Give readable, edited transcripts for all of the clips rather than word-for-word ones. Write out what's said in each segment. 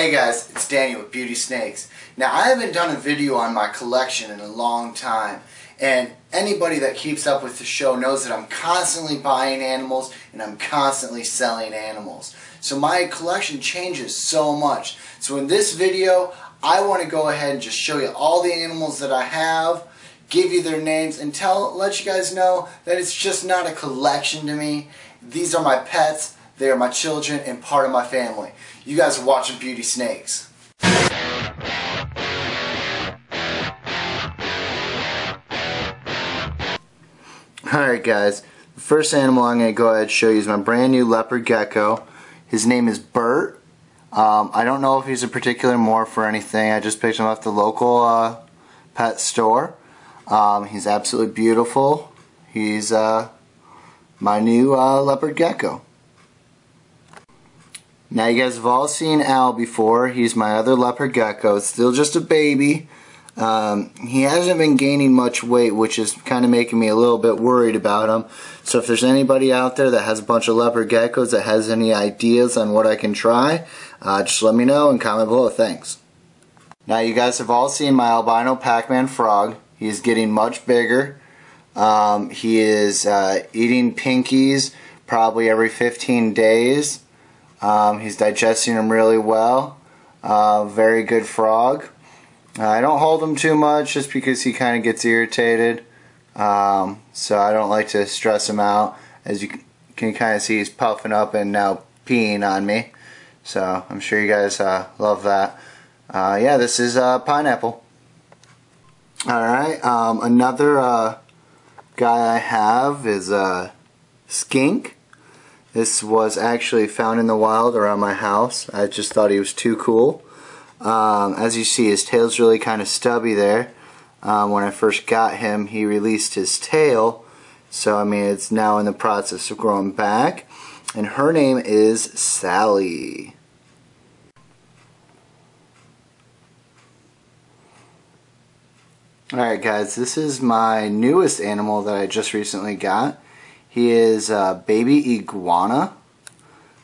Hey guys, it's Daniel with Beauty Snakes. Now I haven't done a video on my collection in a long time, and anybody that keeps up with the show knows that I'm constantly buying animals and I'm constantly selling animals. So my collection changes so much. So in this video I want to go ahead and just show you all the animals that I have, give you their names, and let you guys know that it's just not a collection to me. These are my pets, they are my children, and part of my family. You guys are watching Beauty Snakes. Alright guys, the first animal I'm going to go ahead and show you is my brand new leopard gecko. His name is Bert. I don't know if he's a particular morph or anything. I just picked him up at the local pet store. He's absolutely beautiful. He's my new leopard gecko. Now you guys have all seen Al before. He's my other leopard gecko. It's still just a baby. He hasn't been gaining much weight, which is kind of making me a little bit worried about him. So if there's anybody out there that has a bunch of leopard geckos that has any ideas on what I can try, just let me know and comment below. Thanks. Now you guys have all seen my albino Pac-Man frog. He's getting much bigger. He is eating pinkies probably every 15 days. He's digesting them really well. Very good frog. I don't hold him too much just because he kind of gets irritated. So I don't like to stress him out. As you can kind of see, he's puffing up and now peeing on me. So I'm sure you guys love that. Yeah, this is Pineapple. Alright, another guy I have is Skink. This was actually found in the wild around my house. I just thought he was too cool. As you see, his tail's really kind of stubby there. When I first got him, he released his tail. So, I mean, it's now in the process of growing back. And her name is Sally. Alright guys, this is my newest animal that I just recently got. He is a baby iguana.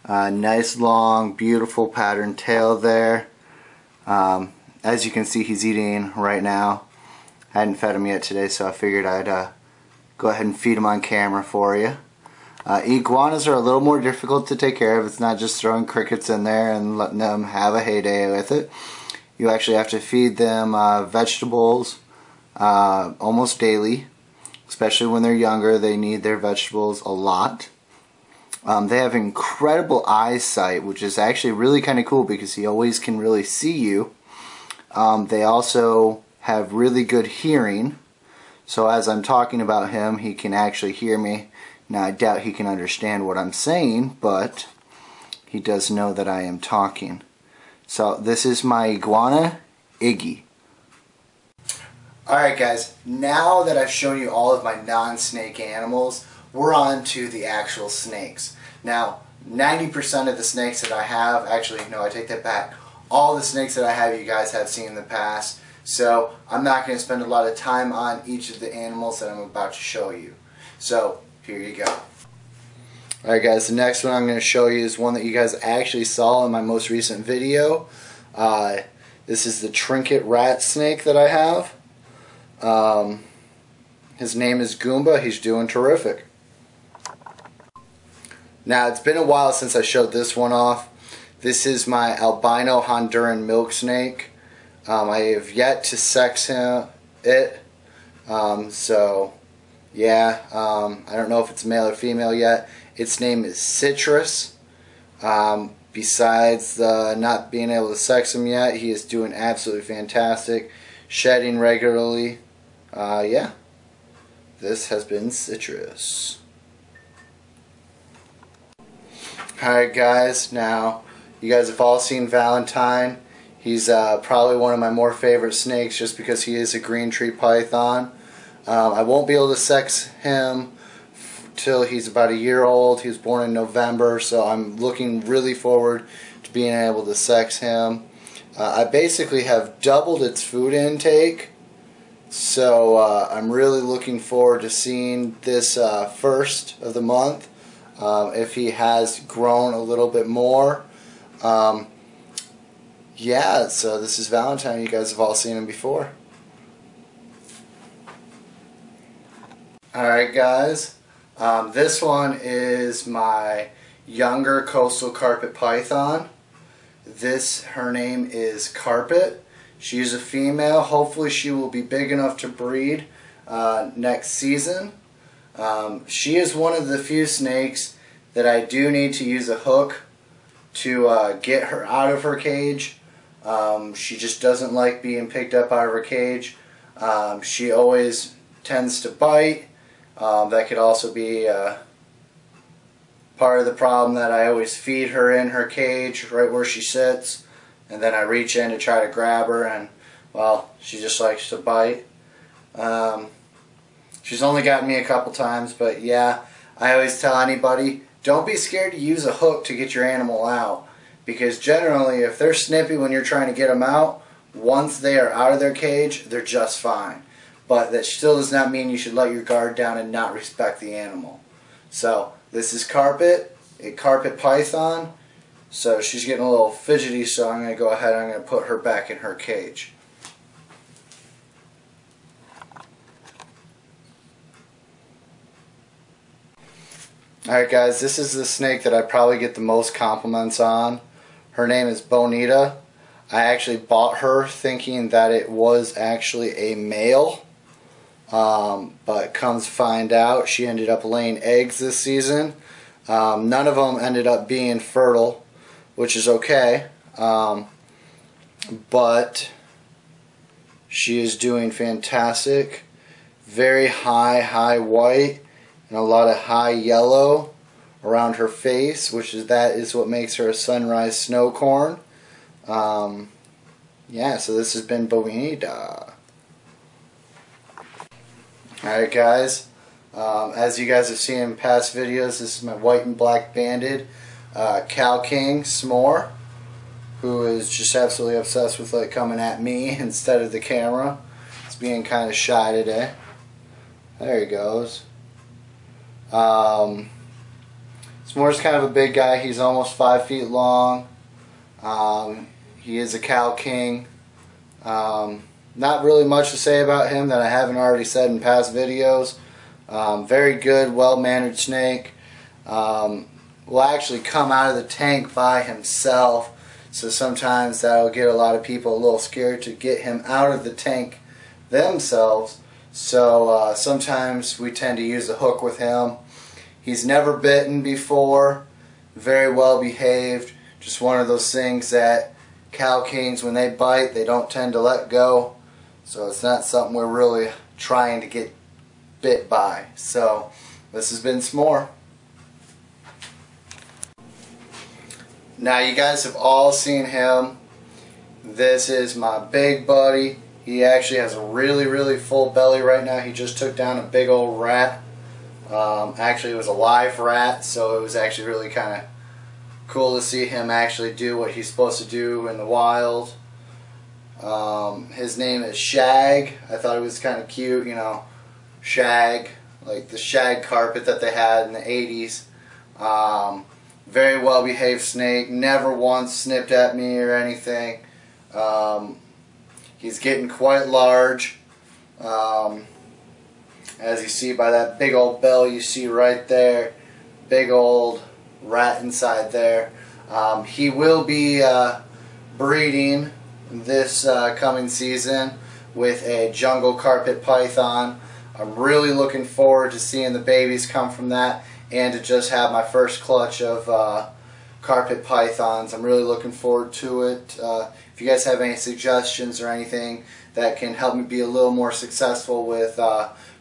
Nice long beautiful patterned tail there. As you can see, he's eating right now. I hadn't fed him yet today, so I figured I'd go ahead and feed him on camera for you. Iguanas are a little more difficult to take care of. It's not just throwing crickets in there and letting them have a heyday with it. You actually have to feed them vegetables almost daily. Especially when they're younger, they need their vegetables a lot. They have incredible eyesight, which is actually really kind of cool because he always can really see you. They also have really good hearing. So as I'm talking about him, he can actually hear me. Now I doubt he can understand what I'm saying, but he does know that I am talking. So this is my iguana, Iggy. Alright guys, now that I've shown you all of my non-snake animals, we're on to the actual snakes. Now, 90% of the snakes that I have, actually no, I take that back. All the snakes that I have you guys have seen in the past, so I'm not going to spend a lot of time on each of the animals that I'm about to show you. So, here you go. Alright guys, the next one I'm going to show you is one that you guys actually saw in my most recent video. This is the trinket rat snake that I have. His name is Goomba. He's doing terrific. Now it's been a while since I showed this one off. This is my albino Honduran milk snake. I have yet to sex it. So yeah, I don't know if it's male or female yet. Its name is Citrus. Besides not being able to sex him yet, he is doing absolutely fantastic. Shedding regularly. Yeah, this has been Citrus. Alright guys, now you guys have all seen Valentine. He's probably one of my more favorite snakes just because he is a green tree python. I won't be able to sex him till he's about a year old. He was born in November, so I'm looking really forward to being able to sex him. I basically have doubled its food intake. So I'm really looking forward to seeing this first of the month. If he has grown a little bit more. yeah, so this is Valentine. You guys have all seen him before. Alright guys, this one is my younger coastal carpet python. Her name is Carpet. She's a female. Hopefully she will be big enough to breed next season. She is one of the few snakes that I do need to use a hook to get her out of her cage. She just doesn't like being picked up out of her cage. She always tends to bite. That could also be part of the problem, that I always feed her in her cage right where she sits, and then I reach in to try to grab her, and well, she just likes to bite. She's only gotten me a couple times, but yeah, I always tell anybody, don't be scared to use a hook to get your animal out, because generally if they're snippy when you're trying to get them out, once they are out of their cage, they're just fine. But that still does not mean you should let your guard down and not respect the animal. So this is Carpet, a carpet python. So she's getting a little fidgety, so I'm going to go ahead and I'm going to put her back in her cage. Alright guys, this is the snake that I probably get the most compliments on. Her name is Bonita. I actually bought her thinking that it was actually a male. But comes to find out, she ended up laying eggs this season. None of them ended up being fertile, which is okay. But she is doing fantastic. Very high white, and a lot of high yellow around her face, that is what makes her a sunrise snowcorn. Yeah, so this has been Bonita. Alright guys, as you guys have seen in past videos, this is my white and black banded Cow King S'more, who is just absolutely obsessed with like coming at me instead of the camera. He's being kind of shy today. There he goes. S'more's kind of a big guy. He's almost 5 feet long. He is a Cow King. Not really much to say about him that I haven't already said in past videos. Very good, well-mannered snake. Will actually come out of the tank by himself, so sometimes that'll get a lot of people a little scared to get him out of the tank themselves. So sometimes we tend to use a hook with him. He's never bitten before, very well behaved. Just one of those things that Cow Kings, when they bite, they don't tend to let go. So it's not something we're really trying to get bit by. So this has been S'more. Now you guys have all seen him. This is my big buddy. He actually has a really full belly right now. He just took down a big old rat. Actually it was a live rat, so it was actually really kind of cool to see him actually do what he's supposed to do in the wild. His name is Shag. I thought it was kind of cute, you know, Shag, like the shag carpet that they had in the 80s. Very well behaved snake, never once snipped at me or anything. He's getting quite large, as you see by that big old belly you see right there, big old rat inside there. He will be breeding this coming season with a jungle carpet python. I'm really looking forward to seeing the babies come from that, and to just have my first clutch of carpet pythons. I'm really looking forward to it. If you guys have any suggestions or anything that can help me be a little more successful with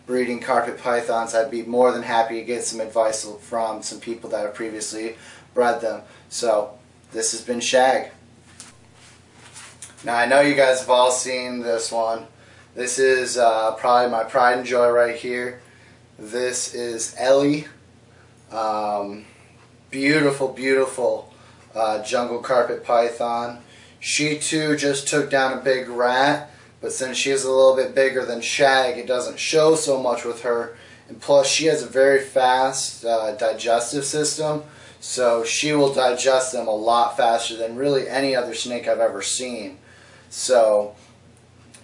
breeding carpet pythons, I'd be more than happy to get some advice from some people that have previously bred them. So this has been Shag. Now I know you guys have all seen this one. This is probably my pride and joy right here. This is Ellie. Beautiful jungle carpet python. She too just took down a big rat, but since she is a little bit bigger than Shag, it doesn't show so much with her, and plus she has a very fast digestive system, so she will digest them a lot faster than really any other snake I've ever seen. So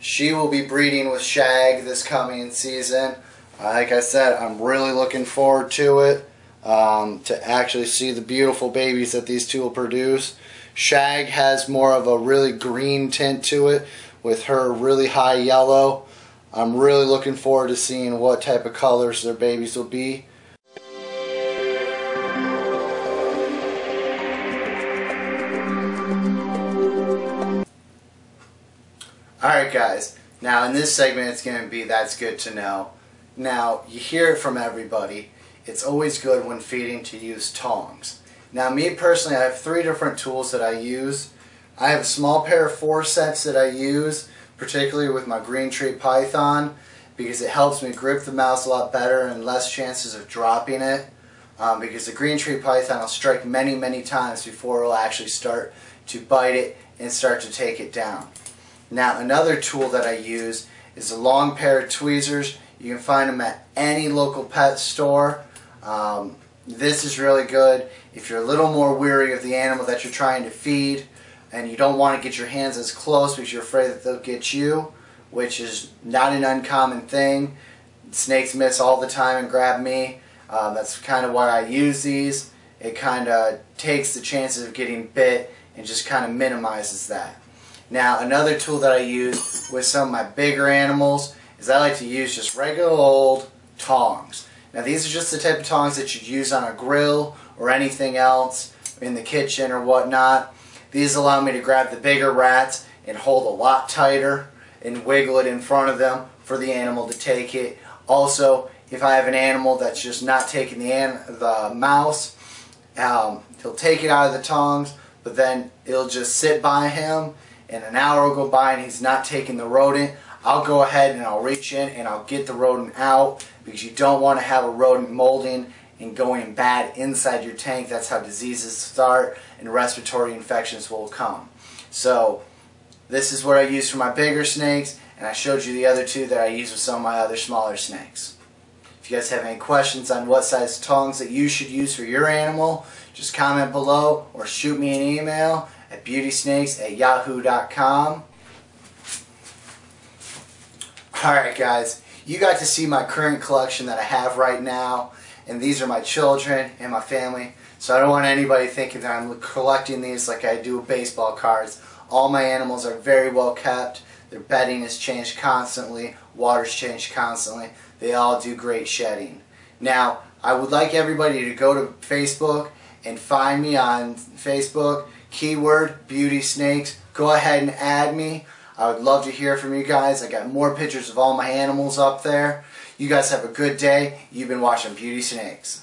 she will be breeding with Shag this coming season. Like I said, I'm really looking forward to it, to actually see the beautiful babies that these two will produce. Shag has more of a really green tint to it with her really high yellow. I'm really looking forward to seeing what type of colors their babies will be. Alright guys, now in this segment it's going to be That's Good to Know. Now, you hear it from everybody, it's always good when feeding to use tongs. Now me personally, I have 3 different tools that I use. I have a small pair of forceps that I use, particularly with my green tree python, because it helps me grip the mouse a lot better and less chances of dropping it. Because the green tree python will strike many times before it will actually start to bite it and start to take it down. Now another tool that I use is a long pair of tweezers. You can find them at any local pet store. This is really good if you're a little more weary of the animal that you're trying to feed and you don't want to get your hands as close because you're afraid that they'll get you, which is not an uncommon thing. Snakes miss all the time and grab me. That's kind of why I use these. It kind of takes the chances of getting bit and just kind of minimizes that. Now another tool that I use with some of my bigger animals is I like to use just regular old tongs. Now these are just the type of tongs that you'd use on a grill or anything else in the kitchen or whatnot. These allow me to grab the bigger rats and hold a lot tighter and wiggle it in front of them for the animal to take it. Also, if I have an animal that's just not taking the mouse, he'll take it out of the tongs, but then it'll just sit by him and an hour will go by and he's not taking the rodent. I'll go ahead and I'll reach in and I'll get the rodent out, because you don't want to have a rodent molding and going bad inside your tank. That's how diseases start and respiratory infections will come. So this is what I use for my bigger snakes, and I showed you the other 2 that I use with some of my other smaller snakes. If you guys have any questions on what size tongs that you should use for your animal, just comment below or shoot me an email at beautysnakes@yahoo.com. Alright guys, you got to see my current collection that I have right now, and these are my children and my family, so I don't want anybody thinking that I'm collecting these like I do with baseball cards. All my animals are very well kept, their bedding is changed constantly, water's changed constantly, they all do great shedding. Now, I would like everybody to go to Facebook and find me on Facebook, keyword Beauty Snakes. Go ahead and add me. I would love to hear from you guys. I got more pictures of all my animals up there. You guys have a good day. You've been watching Beauty Snakes.